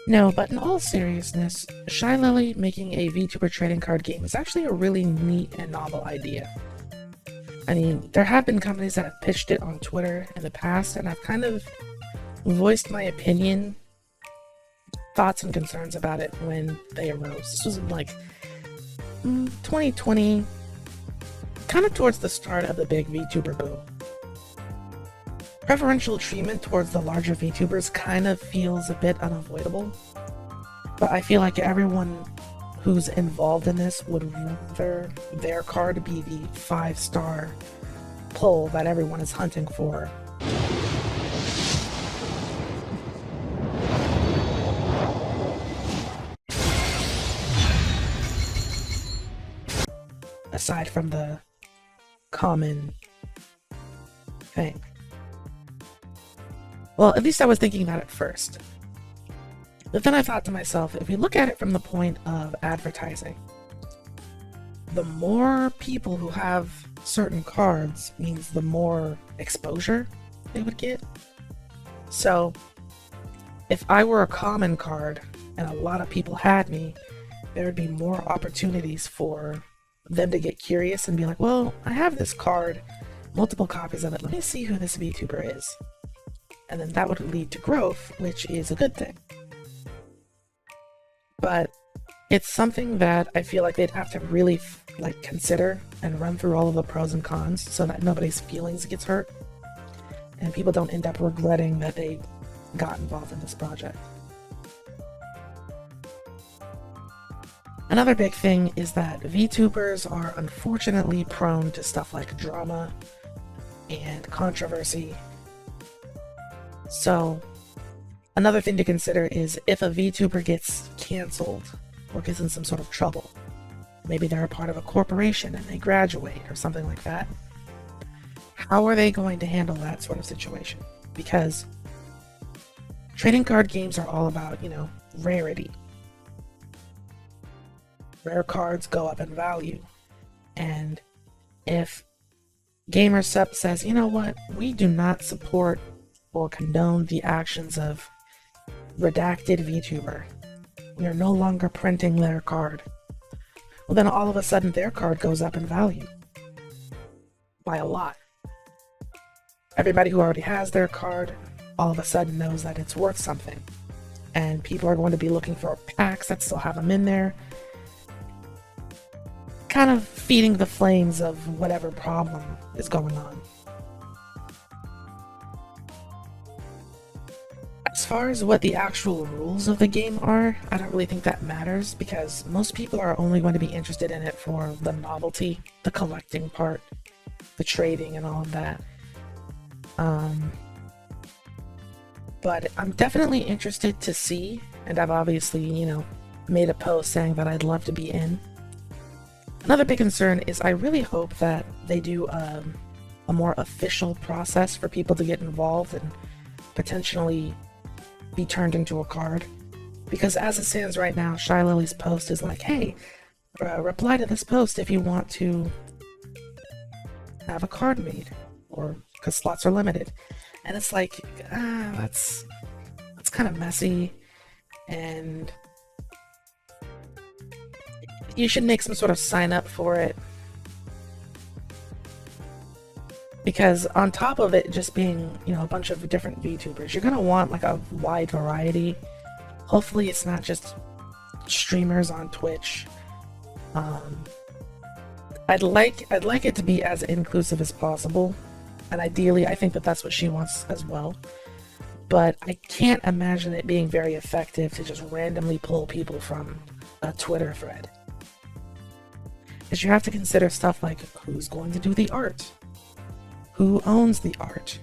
No, but in all seriousness, Shy Lily making a VTuber trading card game is actually a really neat and novel idea. I mean, there have been companies that have pitched it on Twitter in the past, and I've kind of voiced my opinion, thoughts, and concerns about it when they arose. This was in like 2020, kind of towards the start of the big VTuber boom. Preferential treatment towards the larger VTubers kind of feels a bit unavoidable, but I feel like everyone who's involved in this would rather their card be the 5-star pull that everyone is hunting for. Aside from the common thing. Well, at least I was thinking that at first. But then I thought to myself, if we look at it from the point of advertising, the more people who have certain cards means the more exposure they would get. So, if I were a common card and a lot of people had me, there would be more opportunities for them to get curious and be like, well, I have this card, multiple copies of it, let me see who this VTuber is. And then that would lead to growth, which is a good thing. But it's something that I feel like they'd have to really consider and run through all of the pros and cons so that nobody's feelings gets hurt and people don't end up regretting that they got involved in this project. Another big thing is that VTubers are unfortunately prone to stuff like drama and controversy. So, another thing to consider is if a VTuber gets cancelled or gets in some sort of trouble, maybe they're a part of a corporation and they graduate or something like that, how are they going to handle that sort of situation? Because trading card games are all about, rarity. Rare cards go up in value. And if GamerSup says, you know what, we do not support or condone the actions of redacted VTuber, we are no longer printing their card, well then all of a sudden their card goes up in value. By a lot. Everybody who already has their card all of a sudden knows that it's worth something. And people are going to be looking for packs that still have them in there, kind of feeding the flames of whatever problem is going on. As far as what the actual rules of the game are, I don't really think that matters because most people are only going to be interested in it for the novelty, the collecting part, the trading and all of that. But I'm definitely interested to see, and I've obviously, made a post saying that I'd love to be in. Another big concern is I really hope that they do a more official process for people to get involved and potentially be turned into a card. Because as it stands right now, Shy Lily's post is like, hey, reply to this post if you want to have a card made, or because slots are limited. And it's like, that's kind of messy, and you should make some sort of sign up for it. Because on top of it just being, a bunch of different VTubers, you're gonna want like a wide variety. Hopefully it's not just streamers on Twitch. I'd like it to be as inclusive as possible, and ideally I think that that's what she wants as well. But I can't imagine it being very effective to just randomly pull people from a Twitter thread. Because you have to consider stuff like who's going to do the art, who owns the art,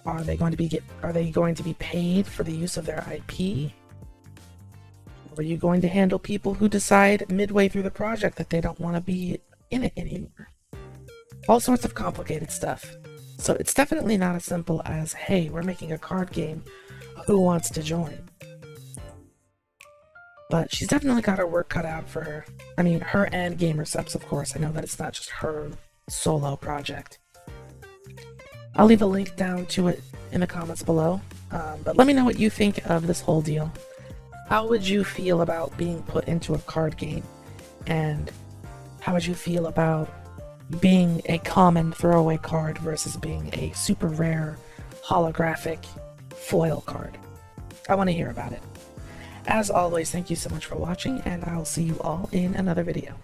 are they going to be paid for the use of their IP? Or are you going to handle people who decide midway through the project that they don't want to be in it anymore? All sorts of complicated stuff. So it's definitely not as simple as, hey, we're making a card game, who wants to join? But she's definitely got her work cut out for her. I mean, her and GamerSup's, of course. I know that it's not just her solo project. I'll leave a link down to it in the comments below. But let me know what you think of this whole deal. How would you feel about being put into a card game? And how would you feel about being a common throwaway card versus being a super rare holographic foil card? I want to hear about it. As always, thank you so much for watching, and I'll see you all in another video.